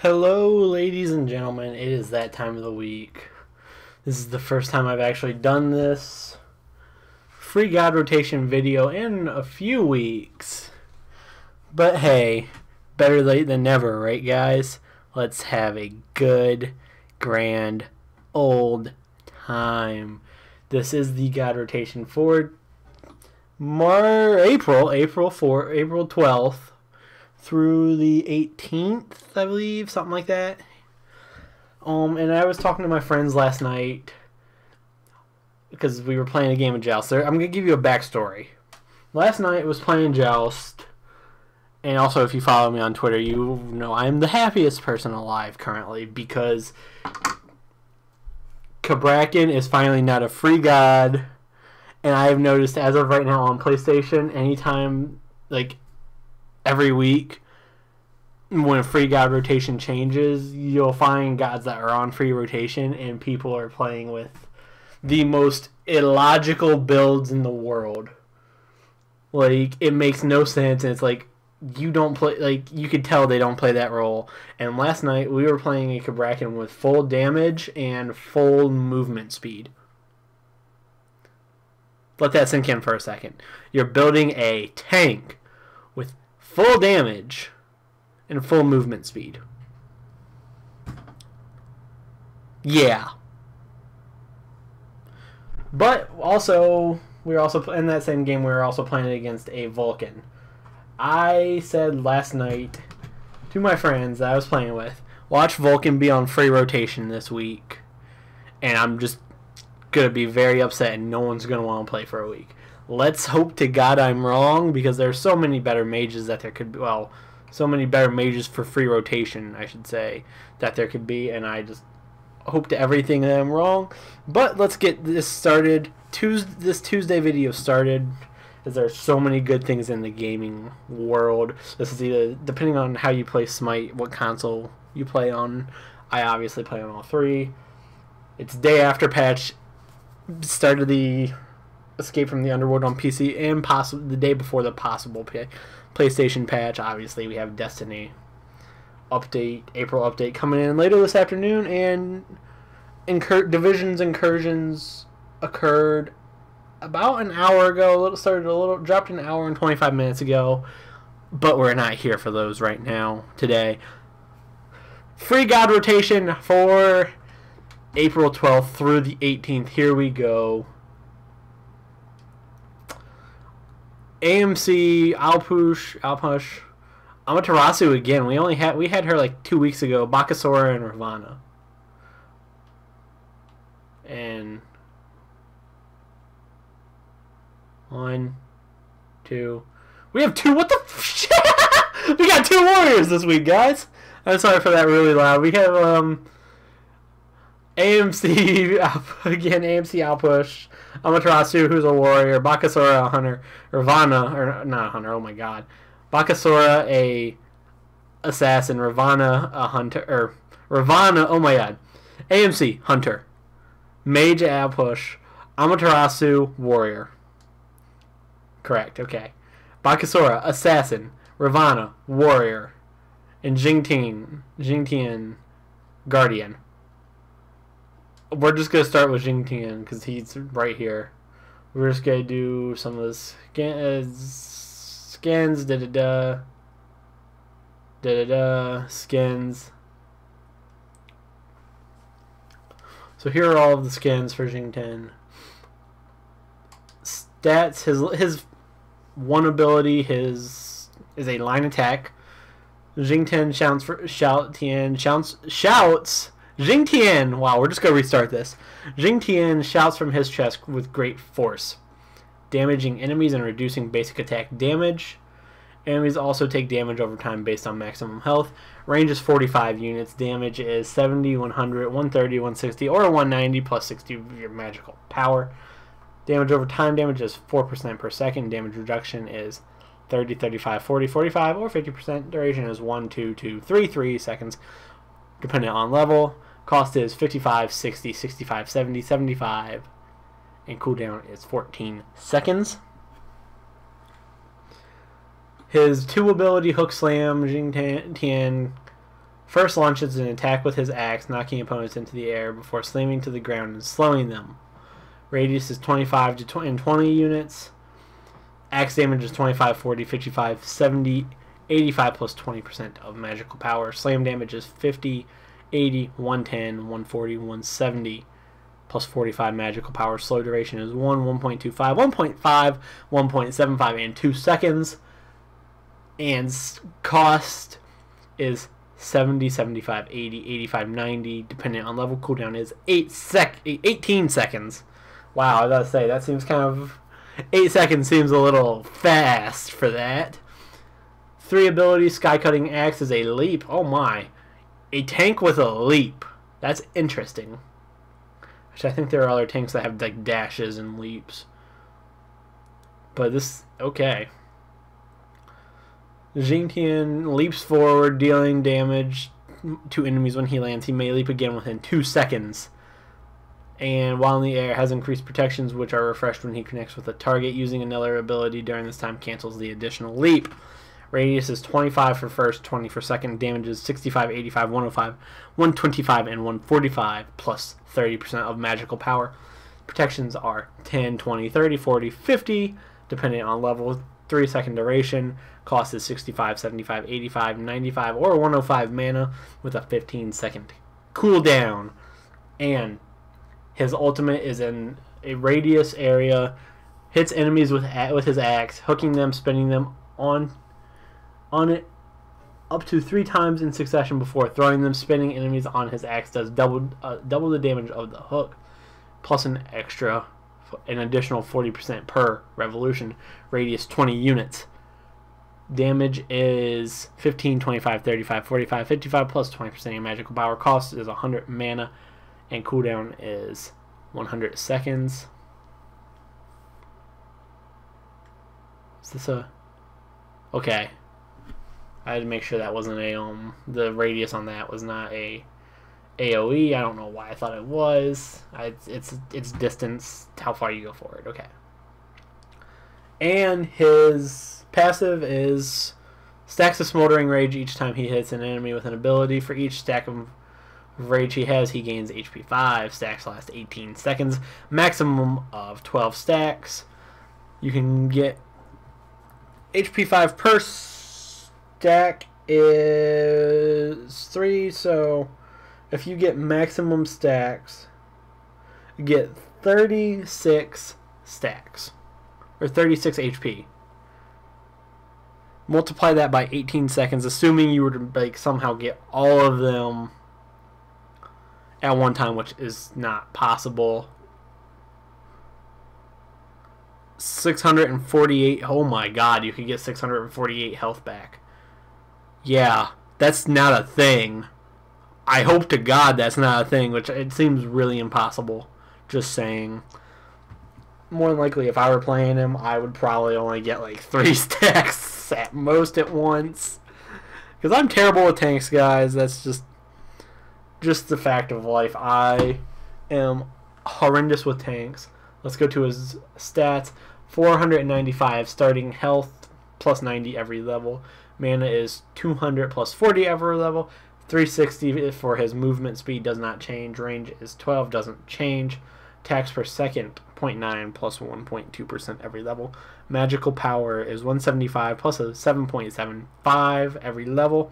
Hello, ladies and gentlemen. It is that time of the week. This is the first time I've actually done this free God rotation video in a few weeks. But hey, better late than never, right, guys? Let's have a good, grand, old time. This is the God rotation for April 12th. Through the 18th, I believe, something like that. And I was talking to my friends last night because we were playing a game of Joust. I'm going to give you a backstory. Last night I was playing Joust, and also if you follow me on Twitter, you know I'm the happiest person alive currently because Kabrakin is finally not a free god, and I have noticed as of right now on PlayStation, anytime, like, every week when a free god rotation changes, you'll find gods that are on free rotation and people are playing with the most illogical builds in the world. Like, it makes no sense, and it's like, you don't play, like, you could tell they don't play that role. And last night we were playing a Kabrakin with full damage and full movement speed. Let that sink in for a second. You're building a tank with full damage and full movement speed. Yeah. But also, we were also in that same game. We were also playing against a Vulcan. I said last night to my friends that I was playing with, watch Vulcan be on free rotation this week, and I'm just gonna be very upset, and no one's gonna want to play for a week. Let's hope to God I'm wrong, because there's so many better mages that there could be. Well, so many better mages for free rotation, I should say, that there could be, and I just hope to everything that I'm wrong. But let's get this started. This Tuesday video started, as there's so many good things in the gaming world. This is either, depending on how you play Smite, what console you play on. I obviously play on all three. It's day after patch. Started the Escape from the Underworld on PC, and the day before the possible PlayStation patch. Obviously, we have Destiny update, April update coming in later this afternoon, and Division's incursions occurred about an hour ago. Dropped an hour and 25 minutes ago, but we're not here for those right now today. Free God rotation for April 12th through the 18th. Here we go. AMC, Alpush, Amaterasu again. We had her like 2 weeks ago. Bakasora and Ravana. And 1, 2. We have two. What the shit? We got 2 warriors this week, guys. I'm sorry for that really loud. We have AMC again. AMC Alpush. Amaterasu, who's a warrior. Bakasora, a hunter. Ravana, or not a hunter. Oh my god. Bakasora, a assassin. Ravana, a hunter. Or Ravana. Oh my god. AMC hunter. Mage Alpush. Amaterasu, warrior. Correct. Okay. Bakasora, assassin. Ravana, warrior. And Jingtian, guardian. We're just going to start with Jingtian because he's right here. We're just going to do some of the skins. Skins. So here are all of the skins for Jingtian. Stats. His one ability is a line attack. Jingtian shouts. Jingtian, wow, we're just going to restart this. Jingtian shouts from his chest with great force, damaging enemies and reducing basic attack damage. Enemies also take damage over time based on maximum health. Range is 45 units. Damage is 70, 100, 130, 160, or 190 plus 60 of your magical power. Damage over time damage is 4% per second. Damage reduction is 30, 35, 40, 45, or 50%. Duration is 1, 2, 2, 3, 3 seconds, depending on level. Cost is 55, 60, 65, 70, 75. And cooldown is 14 seconds. His 2 ability Hook Slam, Jing Tian First launches an attack with his axe, knocking opponents into the air before slamming to the ground and slowing them. Radius is 25 to 20 units. Axe damage is 25, 40, 55, 70, 85 plus 20% of magical power. Slam damage is 50, 80, 110, 140, 170 plus 45 magical power. Slow duration is 1, 1.25, 1.5, 1.75, and 2 seconds. And cost is 70, 75, 80, 85, 90, depending on level. Cooldown is 18 seconds. Wow, I gotta say, that seems kind of... 8 seconds seems a little fast for that. 3 abilities. Sky Cutting Axe is a leap. Oh my. A tank with a leap. That's interesting. Which I think there are other tanks that have like dashes and leaps. But this... okay. Jingtian leaps forward, dealing damage to enemies when he lands. He may leap again within 2 seconds. And while in the air, has increased protections, which are refreshed when he connects with a target. Using another ability during this time cancels the additional leap. Radius is 25 for first, 20 for second. Damage is 65, 85, 105, 125, and 145, plus 30% of magical power. Protections are 10, 20, 30, 40, 50, depending on level. 3 second duration. Cost is 65, 75, 85, 95, or 105 mana with a 15 second cooldown. And his ultimate is in a radius area. Hits enemies with his axe, hooking them, spinning them on it up to 3 times in succession before throwing them. Spinning enemies on his axe does double the damage of the hook, plus an additional 40% per revolution. Radius 20 units. Damage is 15, 25, 35, 45, 55 plus 20% of your magical power. Cost is 100 mana, and cooldown is 100 seconds. Is this a... okay. I had to make sure that wasn't a the radius on that was not a AoE. I don't know why I thought it was. It's distance, how far you go forward. Okay. And his passive is stacks of Smoldering Rage each time he hits an enemy with an ability. For each stack of rage he has, he gains HP 5. Stacks last 18 seconds. Maximum of 12 stacks. You can get HP 5 per stack is 3, so if you get maximum stacks, you get 36 stacks, or 36 HP. Multiply that by 18 seconds, assuming you were to like somehow get all of them at one time, which is not possible. 648. Oh my god, you could get 648 health back. Yeah, that's not a thing. I hope to God that's not a thing, which it seems really impossible. Just saying. More than likely, if I were playing him, I would probably only get like 3 stacks at most at once. Because I'm terrible with tanks, guys. That's just the fact of life. I am horrendous with tanks. Let's go to his stats. 495 starting health, plus 90 every level. Mana is 200 plus 40 every level. 360 for his movement speed does not change. Range is 12, doesn't change. Attacks per second, 0.9 plus 1.2% every level. Magical power is 175 plus a 7.75 every level.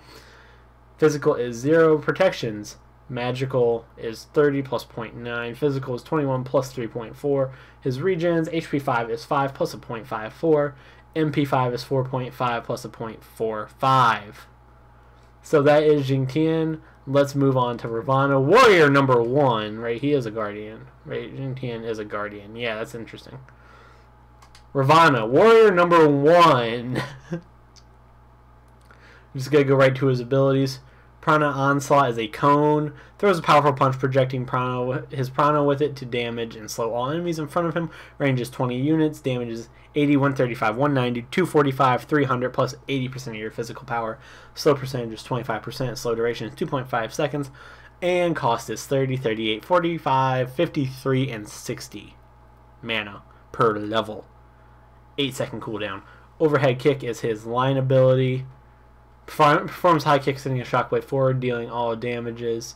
Physical is 0. Protections, magical is 30 plus 0.9. Physical is 21 plus 3.4. His regens, HP 5 is 5 plus a 0.54. MP 5 is 4.5 plus a 0.45. So that is Jingtian. Let's move on to Ravana. Warrior number 1, right? He is a guardian. Right? Jingtian is a guardian. Yeah, that's interesting. Ravana, warrior number 1. I'm just going to go right to his abilities. Prana Onslaught is a cone. Throws a powerful punch projecting his prana with it to damage and slow all enemies in front of him. Range is 20 units. Damage is 80, 135, 190, 245, 300, plus 80% of your physical power. Slow percentage is 25%. Slow duration is 2.5 seconds. And cost is 30, 38, 45, 53, and 60 mana per level. 8 second cooldown. Overhead Kick is his line ability. Performs high kick, sending a shockwave forward, dealing all damages,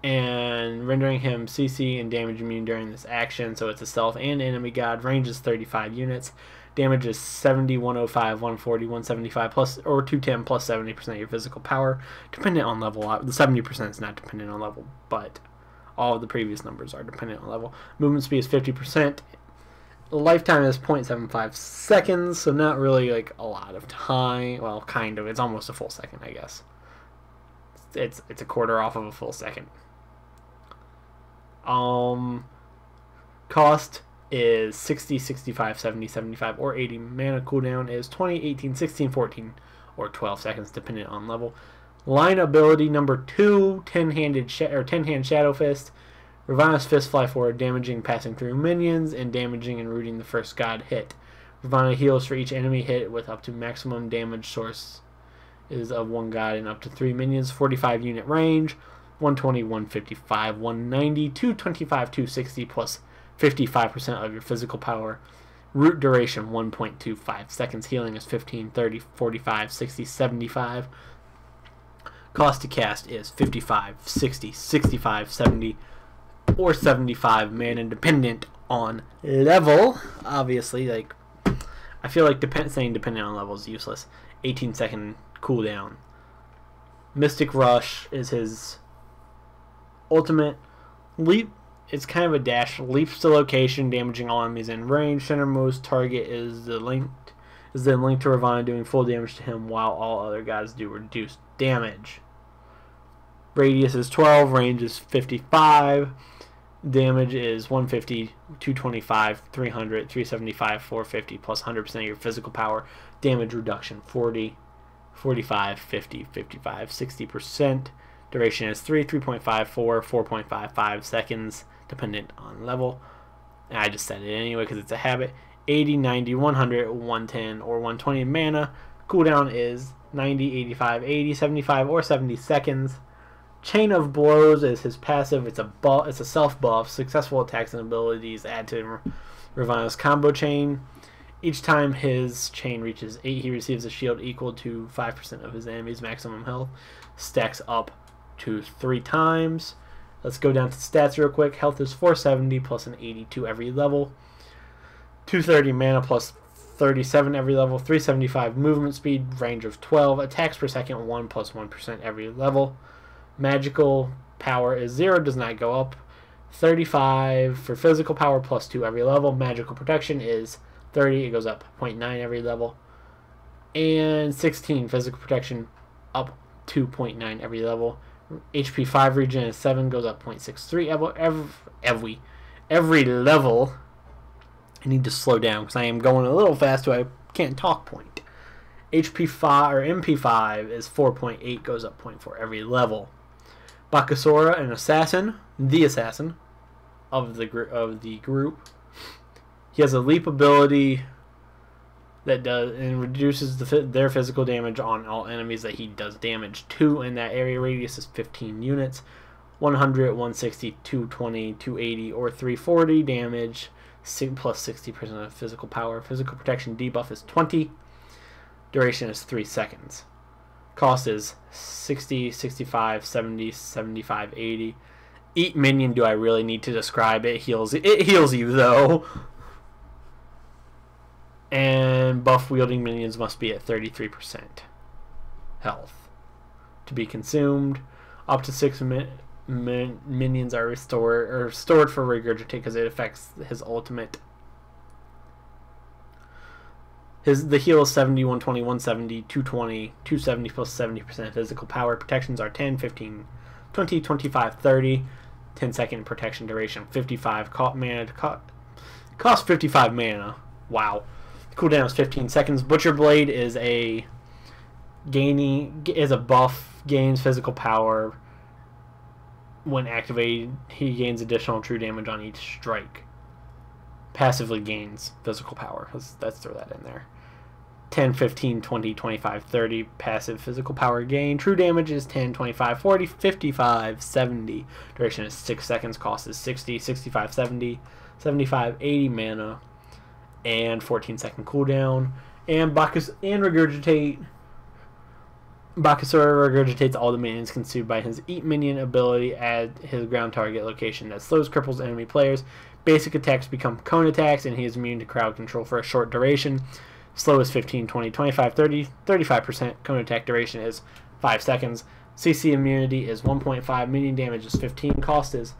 and rendering him CC and damage immune during this action. So it's a self and enemy god. Range is 35 units. Damage is 70, 105, 140, 175 plus, or 210 plus 70% of your physical power, dependent on level. The 70% is not dependent on level, but all of the previous numbers are dependent on level. Movement speed is 50%. Lifetime is 0.75 seconds, so not really like a lot of time. Well, kind of. It's almost a full second, I guess. It's a quarter off of a full second. Cost is 60, 65, 70, 75, or 80. Mana cooldown is 20, 18, 16, 14, or 12 seconds, dependent on level. Line ability number 2, 10-hand Shadow Fist. Ravana's Fist fly forward, damaging passing through minions and damaging and rooting the first god hit. Ravana heals for each enemy hit with up to maximum damage source is of one god and up to 3 minions. 45 unit range, 120, 155, 190, 225, 260 plus 55% of your physical power. Root duration 1.25 seconds. Healing is 15, 30, 45, 60, 75. Cost to cast is 55, 60, 65, 70, or 75 mana, dependent on level. Obviously, like, I feel like saying dependent on level is useless. 18-second cooldown. Mystic Rush is his ultimate. Leap, it's kind of a dash. Leaps to location, damaging all enemies in range. Centermost target is then linked to Ravana, doing full damage to him, while all other guys do reduced damage. Radius is 12, range is 55. Damage is 150, 225, 300, 375, 450 plus 100% of your physical power. Damage reduction 40, 45, 50, 55, 60%. Duration is 3.54, 4.55 seconds, dependent on level. And I just said it anyway because it's a habit. 80, 90, 100, 110, or 120 mana. Cooldown is 90, 85, 80, 75, or 70 seconds. Chain of Blows is his passive. It's a self buff. Successful attacks and abilities add to Ravana's combo chain. Each time his chain reaches 8, he receives a shield equal to 5% of his enemy's maximum health. Stacks up to 3 times. Let's go down to stats real quick. Health is 470 plus an 82 every level. 230 mana plus 37 every level. 375 movement speed. Range of 12. Attacks per second 1 plus 1% every level. Magical power is 0, does not go up. 35 for physical power plus 2 every level. Magical protection is 30, it goes up 0.9 every level. And 16 physical protection, up 2.9 every level. HP 5 regen is 7, goes up 0.63 every level. I need to slow down because I am going a little fast so I can't talk point. HP 5 or MP5 is 4.8, goes up 0.4 every level. Bakasura, an assassin, the assassin of the group. He has a leap ability that does and reduces their physical damage on all enemies that he does damage to, and that area radius is 15 units. 100, 160, 220, 280, or 340 damage, plus 60% of physical power. Physical protection debuff is 20. Duration is 3 seconds. Cost is 60, 65, 70, 75, 80. Eat minion, do I really need to describe it? It heals you, though. And buff wielding minions must be at 33% health. To be consumed, up to 6 minions are stored for regurgitate because it affects his ultimate. The heal is 70, 120, 170, 220, 270 plus 70% physical power. Protections are 10, 15, 20, 25, 30. 10-second protection duration. 55 mana. Cost 55 mana. Wow. Cooldown is 15 seconds. Butcher Blade is a buff. Gains physical power. When activated, he gains additional true damage on each strike. Passively gains physical power. Let's throw that in there. 10, 15, 20, 25, 30 passive physical power gain. True damage is 10, 25, 40, 55, 70. Duration is 6 seconds. Cost is 60, 65, 70, 75, 80 mana. And 14-second cooldown. And Bacchus and Regurgitate Bakasura regurgitates all the minions consumed by his Eat Minion ability at his ground target location. That slows, cripples enemy players. Basic attacks become cone attacks, and he is immune to crowd control for a short duration. Slow is 15, 20, 25, 30, 35%. Cone attack duration is 5 seconds. CC immunity is 1.5. Minion damage is 15. Cost is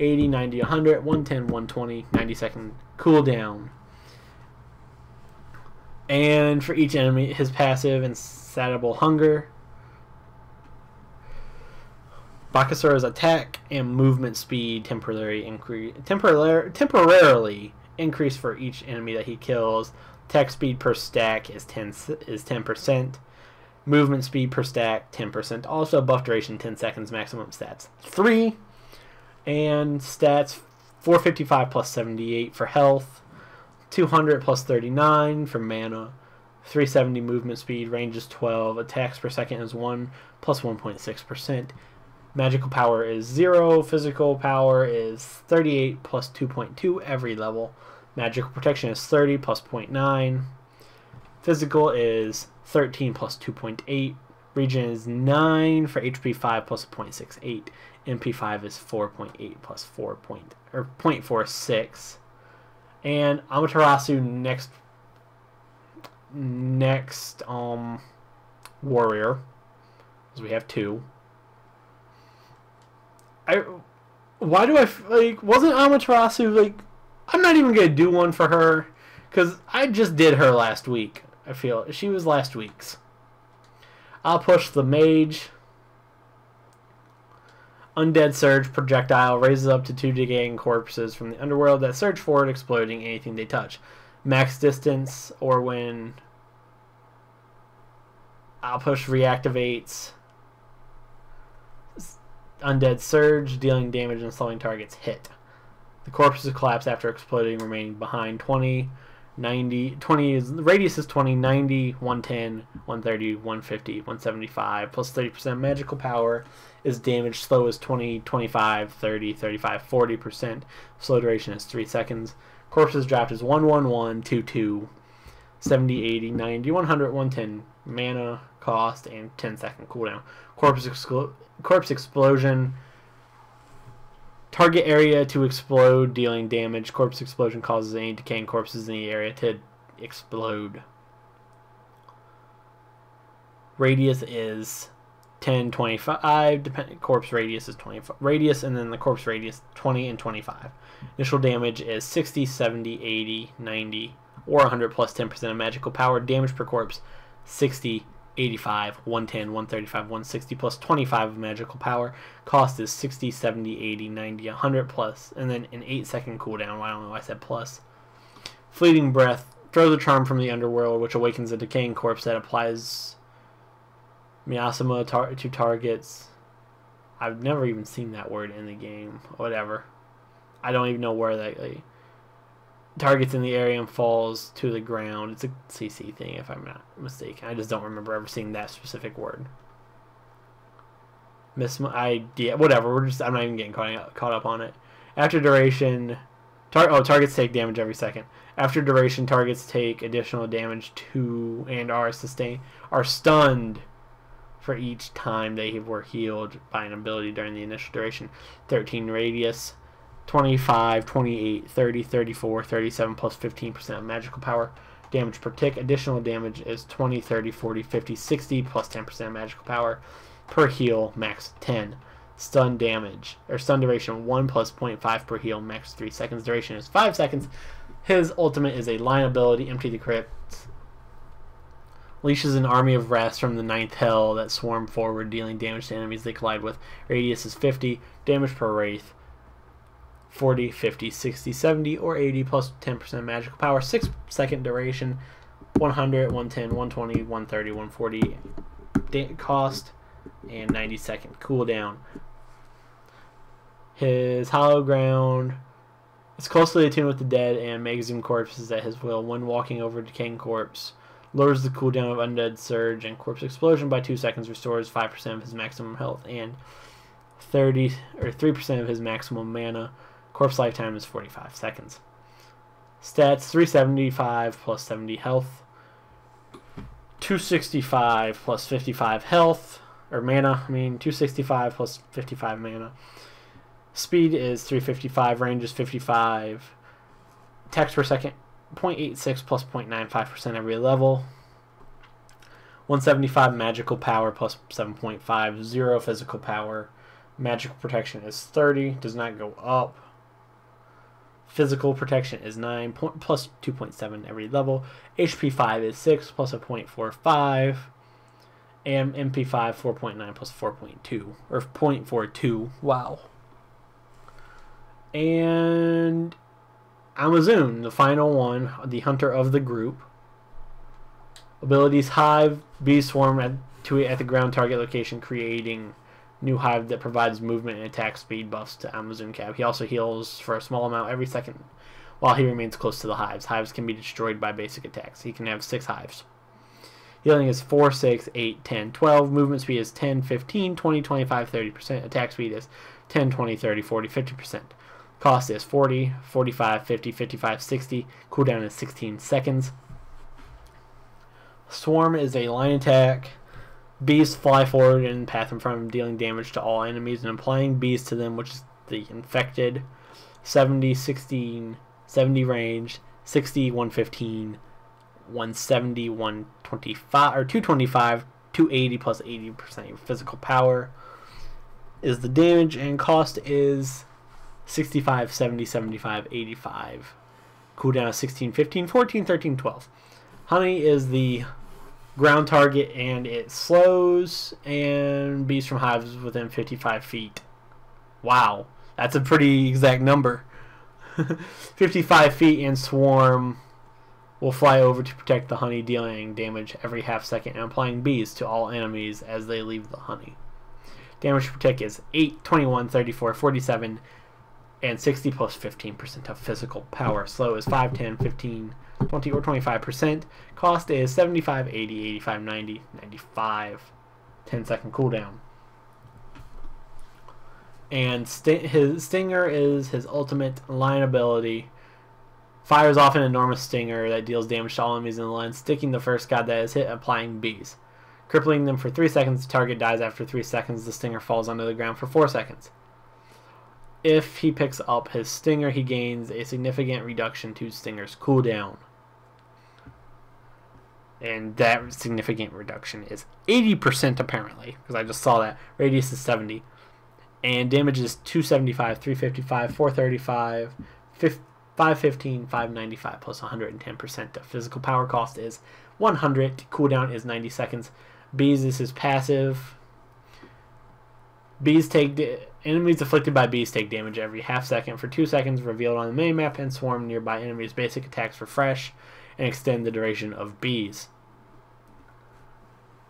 80, 90, 100, 110, 120, 90-second cooldown. And for each enemy, his passive, Insatiable Hunger. Bakasura's attack and movement speed temporarily increase for each enemy that he kills. Attack speed per stack is 10%. Movement speed per stack 10%. Also buff duration 10 seconds. Maximum stats 3. And stats 455 plus 78 for health. 200 plus 39 for mana. 370 movement speed. Range is 12. Attacks per second is 1 plus 1.6%. Magical power is 0. Physical power is 38 plus 2.2 every level. Magical protection is 30 plus 0.9. Physical is 13 plus 2.8. Regen is 9 for HP 5 plus 0.68. MP 5 is 4.8 plus 0.46. And Amaterasu next warrior, because we have 2. Why do I like? Wasn't Amaterasu like? I'm not even gonna do one for her because I just did her last week. I feel she was last week's. I'll push the mage. Undead Surge projectile raises up to 2 decaying corpses from the underworld that surge forward, exploding anything they touch. Max distance, or when I'll push reactivates. Undead Surge, dealing damage and slowing targets hit. The corpses collapse after exploding, remaining behind 20, 90, 20 is, the radius is 20, 90, 110, 130, 150, 175, plus 30% magical power is damage. Slow is 20, 25, 30, 35, 40%. Slow duration is 3 seconds. Corpses dropped is 111, 22, 70, 80, 90, 100, 110 mana cost and 10-second cooldown. Corpse explosion. Target area to explode, dealing damage. Corpse explosion causes any decaying corpses in the area to explode. Radius is 10, 25. Corpse radius is 25. Radius, and then the corpse radius 20 and 25. Initial damage is 60, 70, 80, 90, or 100 plus 10% of magical power. Damage per corpse 60, 85, 110, 135, 160 plus 25 of magical power. Cost is 60, 70, 80, 90, 100 plus, and then an 8-second cooldown. I don't know why I said plus. Fleeting Breath throws a charm from the underworld, which awakens a decaying corpse that applies miasma to targets. I've never even seen that word in the game. Whatever. I don't even know where that targets in the area and falls to the ground. It's a CC thing, if I'm not mistaken. I just don't remember ever seeing that specific word. Miss my idea. Whatever. I'm not even getting caught up on it. After duration, targets take damage every second. After duration, targets take additional damage to and are stunned for each time they were healed by an ability during the initial duration. 13 radius. 25, 28, 30, 34, 37 plus 15% of magical power. Damage per tick. Additional damage is 20, 30, 40, 50, 60 plus 10% of magical power. Per heal, max 10. Stun damage, or stun duration 1 plus 0.5 per heal, max 3 seconds. Duration is 5 seconds. His ultimate is a line ability, Empty the Crypt. Leashes an army of rats from the 9th hell that swarm forward, dealing damage to enemies they collide with. Radius is 50. Damage per wraith 40, 50, 60, 70, or 80 plus 10% magical power. 6-second duration. 100, 110, 120, 130, 140 cost, and 90-second cooldown. His Hollow Ground is closely attuned with the dead and may exhume corpses at his will. When walking over a decaying corpse, lowers the cooldown of Undead Surge and Corpse Explosion by 2 seconds, restores 5% of his maximum health and 3% of his maximum mana. Corpse lifetime is 45 seconds. Stats 375 plus 70 health. 265 plus 55 health, or mana, 265 plus 55 mana. Speed is 355, range is 55. Attacks per second, 0.86 plus 0.95% every level. 175 magical power plus 7.50 physical power. Magical protection is 30, does not go up. Physical protection is 9 plus 2.7 every level. HP 5 is 6 plus a 0.45. And MP5 4.9 plus 4.2 or 0.42. Wow. And Amazon, the final one, the hunter of the group. Abilities: Hive, Bee Swarm at the ground target location, creating new hive that provides movement and attack speed buffs to Amazon Cab. He also heals for a small amount every second while he remains close to the hives. Hives can be destroyed by basic attacks. He can have 6 hives. Healing is 4, 6, 8, 10, 12. Movement speed is 10, 15, 20, 25, 30%. Attack speed is 10, 20, 30, 40, 50%. Cost is 40, 45, 50, 55, 60. Cooldown is 16 seconds. Swarm is a line attack. Bees fly forward and path in front of him, dealing damage to all enemies and applying bees to them, which is the infected. 70, 16, 70 range, 60, 115, 170, 125, or 225, 280 plus 80% physical power is the damage, and cost is 65, 70, 75, 85. Cooldown is 16, 15, 14, 13, 12. Honey is the ground target, and it slows and bees from hives within 55 feet. Wow, that's a pretty exact number. 55 feet, and swarm will fly over to protect the honey, dealing damage every half second and applying bees to all enemies as they leave the honey. Damage to protect is 8, 21, 34, 47, and 60 plus 15% of physical power. Slow is 5, 10, 15, 20, or 25%. Cost is 75, 80, 85, 90, 95. 10-second cooldown. And his stinger is his ultimate line ability. Fires off an enormous stinger that deals damage to all enemies in the line, sticking the first god that is hit, applying bees. Crippling them for 3 seconds, the target dies after 3 seconds, the stinger falls onto the ground for 4 seconds. If he picks up his stinger, he gains a significant reduction to stinger's cooldown. And that significant reduction is 80% apparently, because I just saw that. Radius is 70. And damage is 275, 355, 435, 515, 595 plus 110%. The physical power cost is 100. Cooldown is 90 seconds. Bees is his passive. Enemies afflicted by bees take damage every half second for 2 seconds, revealed on the minimap, and swarm nearby enemies. Basic attacks refresh and extend the duration of bees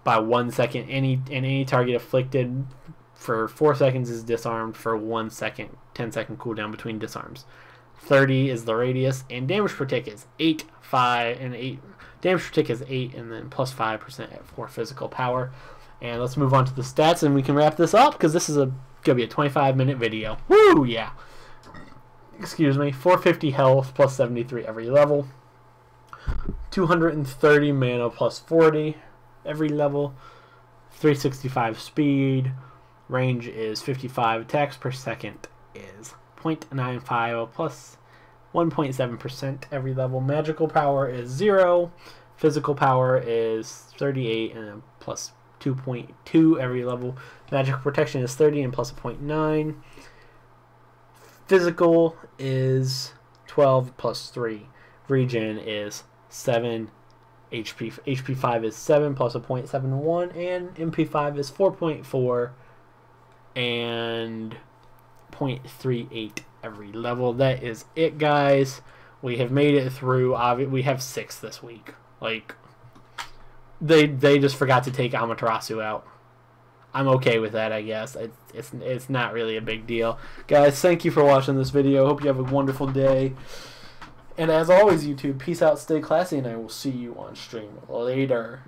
by 1 second. Any target afflicted for 4 seconds is disarmed for 1 second. 10-second cooldown between disarms. 30 is the radius, and damage per tick is 8, 5, and 8. Damage per tick is 8, and then plus 5% for physical power. And let's move on to the stats, and we can wrap this up because this is gonna be a 25-minute video. Woo, yeah. Excuse me. 450 health plus 73 every level. 230 mana plus 40 every level. 365 speed. Range is 55. Attacks per second is 0.95 plus 1.7% every level. Magical power is 0. Physical power is 38 and plus 2.2 every level. Magical protection is 30 and plus a 0.9. Physical is 12 plus 3. Regen is 7. HP 5 is 7 plus a 0.71, and MP5 is 4.4 and 0.38 every level. That is it, guys. We have made it through. We have 6 this week. Like, they just forgot to take Amaterasu out. I'm okay with that, I guess. It's not really a big deal. Guys, thank you for watching this video. Hope you have a wonderful day. And as always, YouTube, peace out, stay classy, and I will see you on stream later.